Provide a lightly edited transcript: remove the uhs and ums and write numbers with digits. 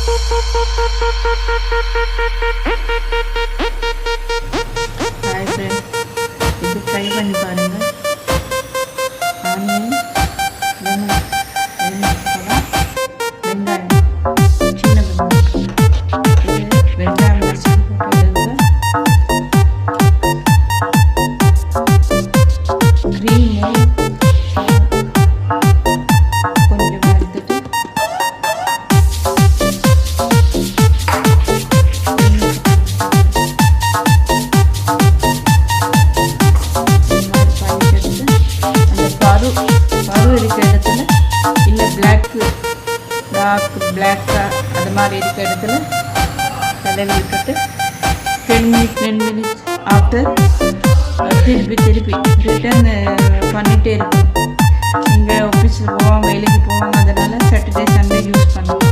Hi friends, இது try பண்ணி பாருங்கள். ஆனியன், லெமன், வெங்காயம், சின்ன வெங்காயம், இது வெங்காயம் மசிச்சு போட்டு எடுங்க. க்ரீமு கொஞ்சம் எடுத்துட்டு பரு இருக்க இடத்துல இல்லை பிளாக்காக அது மாதிரி இருக்க இடத்துல தடவி விட்டுட்டு 10 மினிட்ஸ் ஆஃப்டர் திருப்பி ரிட்டர்ன் பண்ணிகிட்டே இருக்கும். நீங்கள் ஆஃபீஸில் போவாங்க, வேலைக்கு போவாங்க, அதனால் சாட்டர்டே சண்டே யூஸ் பண்ணுவோம்.